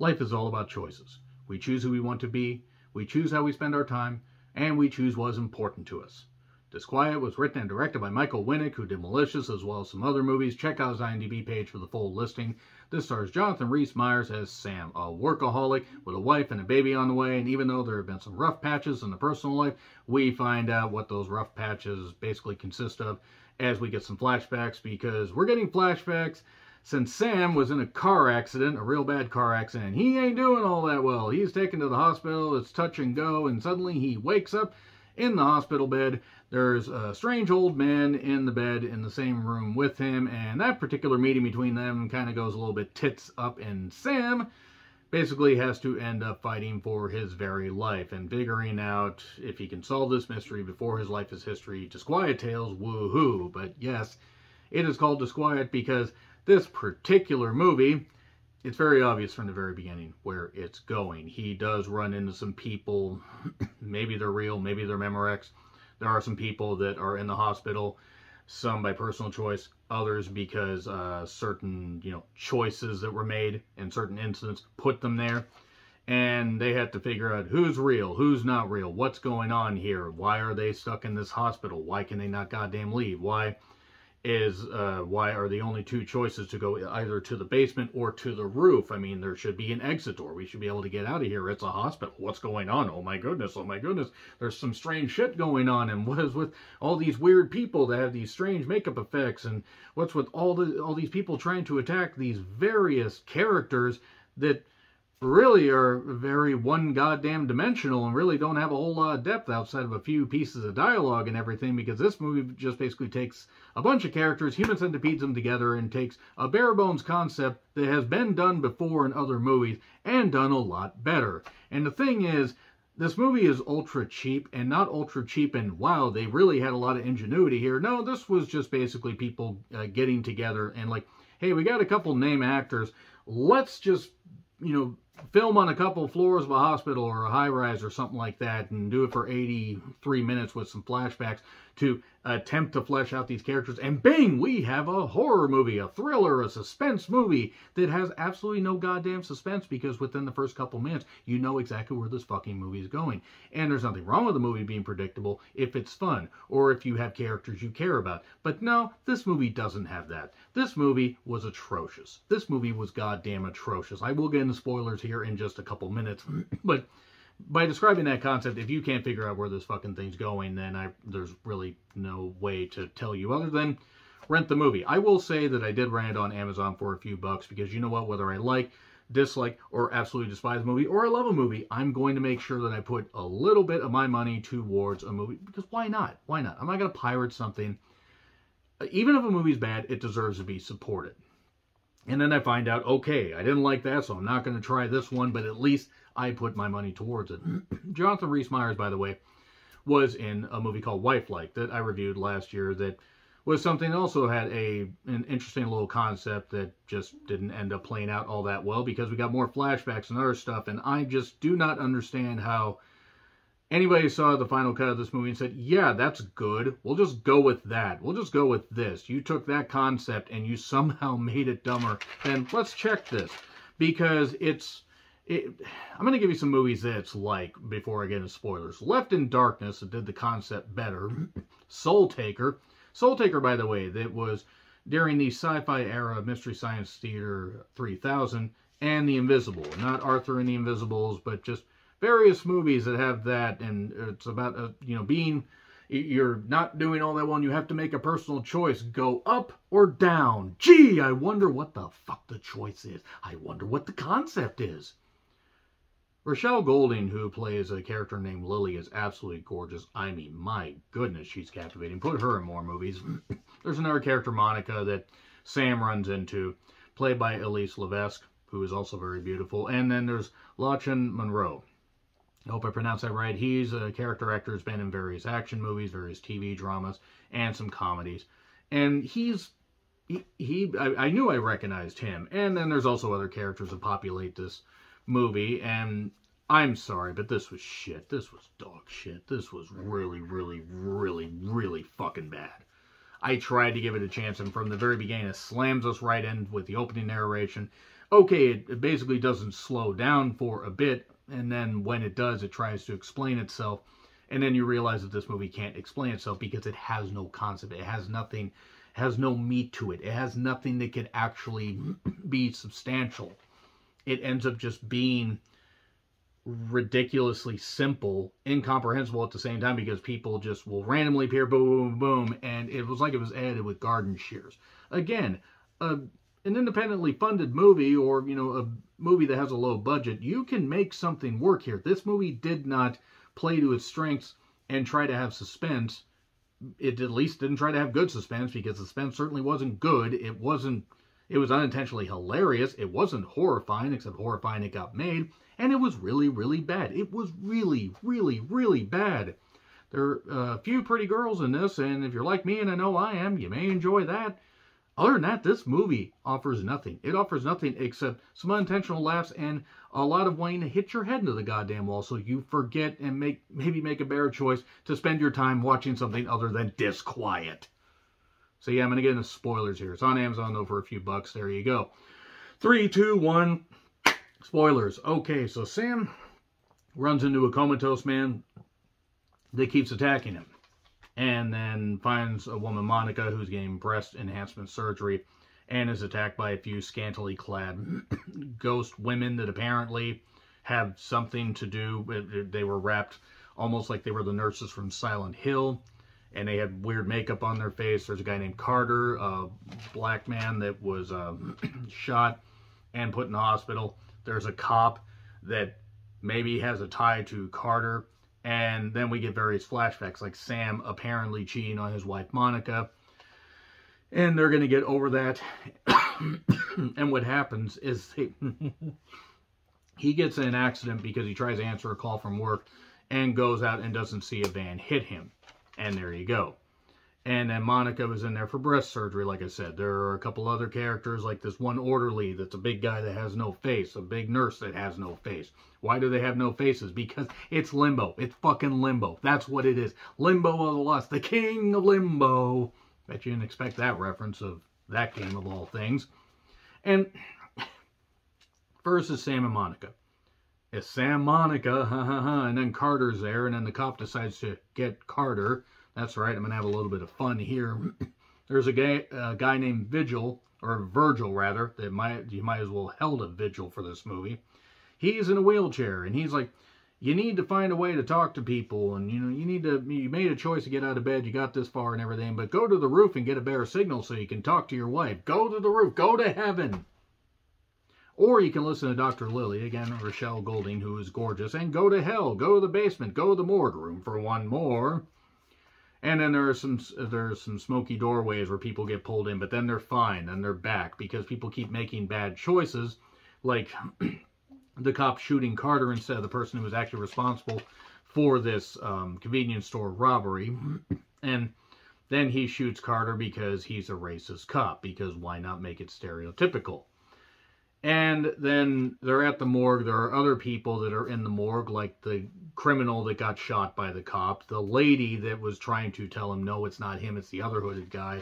Life is all about choices. We choose who we want to be, we choose how we spend our time, and we choose what is important to us. Disquiet was written and directed by Michael Winnick, who did Malicious as well as some other movies. Check out his IMDb page for the full listing. This stars Jonathan Rhys-Meyers as Sam, a workaholic with a wife and a baby on the way, and even though there have been some rough patches in the personal life, we find out what those rough patches basically consist of as we get some flashbacks, because we're getting flashbacks since Sam was in a car accident, a real bad car accident. He ain't doing all that well. He's taken to the hospital, it's touch and go, and suddenly he wakes up in the hospital bed. There's a strange old man in the bed in the same room with him, and that particular meeting between them kind of goes a little bit tits up, and Sam basically has to end up fighting for his very life and figuring out if he can solve this mystery before his life is history. Disquiet Tales, woohoo! But yes, it is called Disquiet because this particular movie, it's very obvious from the very beginning where it's going. He does run into some people, maybe they're real, maybe they're Memorex. There are some people that are in the hospital, some by personal choice, others because certain, choices that were made in certain incidents put them there. And they have to figure out who's real, who's not real, what's going on here, why are they stuck in this hospital, why can they not goddamn leave, why are the only two choices to go either to the basement or to the roof? I mean, there should be an exit door. We should be able to get out of here. It's a hospital. What's going on? Oh my goodness. Oh my goodness. There's some strange shit going on. And what is with all these weird people that have these strange makeup effects? And what's with all these people trying to attack these various characters that really are very one goddamn dimensional and really don't have a whole lot of depth outside of a few pieces of dialogue and everything, because this movie just basically takes a bunch of characters, human centipedes them together, and takes a bare bones concept that has been done before in other movies and done a lot better. And the thing is, this movie is ultra cheap, and not ultra cheap and wow, they really had a lot of ingenuity here. No, this was just basically people getting together and like, hey, we got a couple name actors, let's just, film on a couple floors of a hospital or a high-rise or something like that and do it for 83 minutes with some flashbacks to attempt to flesh out these characters. And bang, we have a horror movie, a thriller, a suspense movie that has absolutely no goddamn suspense, because within the first couple minutes, you know exactly where this fucking movie is going. And there's nothing wrong with the movie being predictable if it's fun or if you have characters you care about. But no, this movie doesn't have that. This movie was atrocious. This movie was goddamn atrocious. I will get into spoilers here in just a couple minutes, but by describing that concept, if you can't figure out where this fucking thing's going, then there's really no way to tell you other than rent the movie. I will say that I did rent it on Amazon for a few bucks, because you know what, whether I like, dislike, or absolutely despise a movie, or I love a movie, I'm going to make sure that I put a little bit of my money towards a movie, because why not? Why not? I'm not going to pirate something. Even if a movie's bad, it deserves to be supported. And then I find out, okay, I didn't like that, so I'm not going to try this one, but at least I put my money towards it. Jonathan Rhys-Meyers, by the way, was in a movie called Wife-Like that I reviewed last year that was something that also had an interesting little concept that just didn't end up playing out all that well, because we got more flashbacks and other stuff, and I just do not understand how anybody saw the final cut of this movie and said, yeah, that's good. We'll just go with that. We'll just go with this. You took that concept and you somehow made it dumber. Then let's check this. Because I'm going to give you some movies that it's like before I get into spoilers. Left in Darkness, that did the concept better. Soul Taker. Soul Taker, by the way, that was during the sci-fi era of Mystery Science Theater 3000, and The Invisible. Not Arthur and the Invisibles, but just various movies that have that, and it's about, you're not doing all that well, and you have to make a personal choice. Go up or down. Gee, I wonder what the fuck the choice is. I wonder what the concept is. Rochelle Golding, who plays a character named Lily, is absolutely gorgeous. I mean, my goodness, she's captivating. Put her in more movies. There's another character, Monica, that Sam runs into, played by Elise Levesque, who is also very beautiful. And then there's Lachin Monroe. I hope I pronounced that right. He's a character actor, has been in various action movies, various TV dramas, and some comedies. And I knew I recognized him. And then there's also other characters that populate this movie, and I'm sorry, but this was shit. This was dog shit. This was really, really, really, really fucking bad. I tried to give it a chance, and from the very beginning, it slams us right in with the opening narration. okay, it basically doesn't slow down for a bit, and then when it does, it tries to explain itself, and then you realize that this movie can't explain itself because it has no concept. It has nothing, has no meat to it. It has nothing that could actually be substantial. It ends up just being ridiculously simple, incomprehensible at the same time, because people just will randomly appear, boom, boom, boom, and it was like it was edited with garden shears. Again, an independently funded movie, or, you know, a movie that has a low budget, you can make something work here. This movie did not play to its strengths and try to have suspense. It at least didn't try to have good suspense, because the suspense certainly wasn't good. It was unintentionally hilarious. It wasn't horrifying, except horrifying it got made. And it was really, really bad. It was really, really, really bad. There are a few pretty girls in this, and if you're like me, and I know I am, you may enjoy that. Other than that, this movie offers nothing. It offers nothing except some unintentional laughs and a lot of wanting to hit your head into the goddamn wall so you forget and maybe make a better choice to spend your time watching something other than Disquiet. So yeah, I'm going to get into spoilers here. It's on Amazon, though, for a few bucks. There you go. 3, 2, 1... Spoilers. Okay, so Sam runs into a comatose man that keeps attacking him, and then finds a woman, Monica, who's getting breast enhancement surgery, and is attacked by a few scantily clad ghost women that apparently have something to do. They were wrapped almost like they were the nurses from Silent Hill, and they had weird makeup on their face. There's a guy named Carter, a black man that was shot and put in the hospital. There's a cop that maybe has a tie to Carter. And then we get various flashbacks, like Sam apparently cheating on his wife, Monica. And they're going to get over that. And what happens is he gets in an accident because he tries to answer a call from work and goes out and doesn't see a van hit him. And there you go. And then Monica was in there for breast surgery, like I said. There are a couple other characters, like this one orderly that's a big guy that has no face. A big nurse that has no face. Why do they have no faces? Because it's Limbo. It's fucking Limbo. That's what it is. Limbo of the Lost. The King of Limbo. Bet you didn't expect that reference of that game of all things. And first is Sam and Monica. It's Sam, Monica, ha ha ha. And then Carter's there, and then the cop decides to get Carter. That's right, I'm going to have a little bit of fun here. There's a guy named Virgil, rather, that you might as well held a vigil for this movie. He's in a wheelchair, and he's like, you need to find a way to talk to people, and you made a choice to get out of bed, you got this far and everything, but go to the roof and get a better signal so you can talk to your wife. Go to the roof, go to heaven. Or you can listen to Dr. Lily, again, Rochelle Golding, who is gorgeous, and go to hell, go to the basement, go to the morgue, room for one more. And then there's some smoky doorways where people get pulled in, but then they're fine, and they're back, because people keep making bad choices, like the cop shooting Carter instead of the person who was actually responsible for this convenience store robbery. And then he shoots Carter because he's a racist cop, because why not make it stereotypical? And then they're at the morgue. There are other people that are in the morgue, like the criminal that got shot by the cop, the lady that was trying to tell him, no, it's not him, it's the other hooded guy,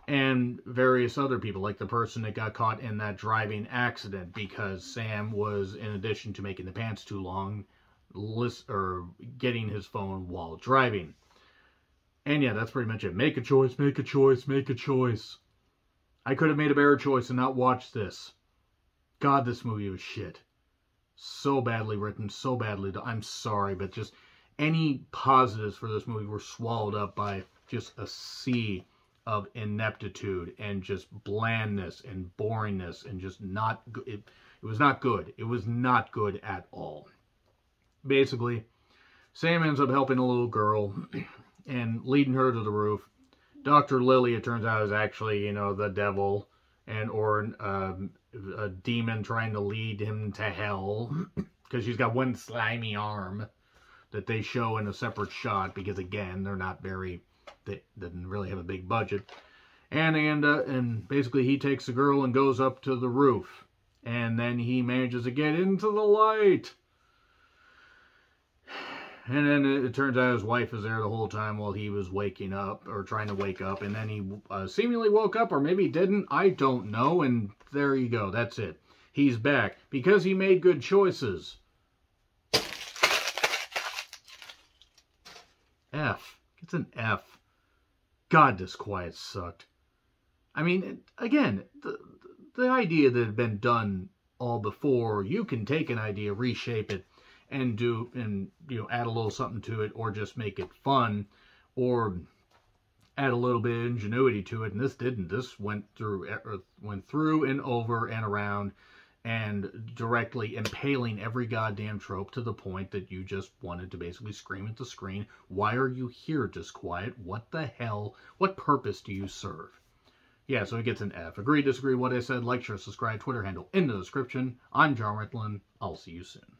and various other people, like the person that got caught in that driving accident because Sam was, in addition to making the pants too long, getting his phone while driving. And yeah, that's pretty much it. Make a choice, make a choice, make a choice. I could have made a better choice and not watched this. God, this movie was shit. So badly written, so badly done. I'm sorry, but just any positives for this movie were swallowed up by just a sea of ineptitude and just blandness and boringness and just not good. It was not good. It was not good at all. Basically, Sam ends up helping a little girl and leading her to the roof. Dr. Lily, it turns out, is actually, the devil or a demon trying to lead him to hell, because she's got one slimy arm that they show in a separate shot, because again, they didn't really have a big budget. And basically he takes the girl and goes up to the roof, and then he manages to get into the light. And then it turns out his wife is there the whole time while he was waking up, or trying to wake up. And then he seemingly woke up, or maybe didn't. I don't know. And there you go. That's it. He's back because he made good choices. F. It's an F. God, Disquiet sucked. I mean, again, the idea that had been done all before, you can take an idea, reshape it, and add a little something to it, or just make it fun, or add a little bit of ingenuity to it. And this didn't. This went through and over and around, and directly impaling every goddamn trope to the point that you just wanted to basically scream at the screen, why are you here, Disquiet? What the hell? What purpose do you serve? Yeah, so it gets an F. Agree, disagree, what I said, like, share, subscribe, Twitter handle in the description. I'm John Ritlin. I'll see you soon.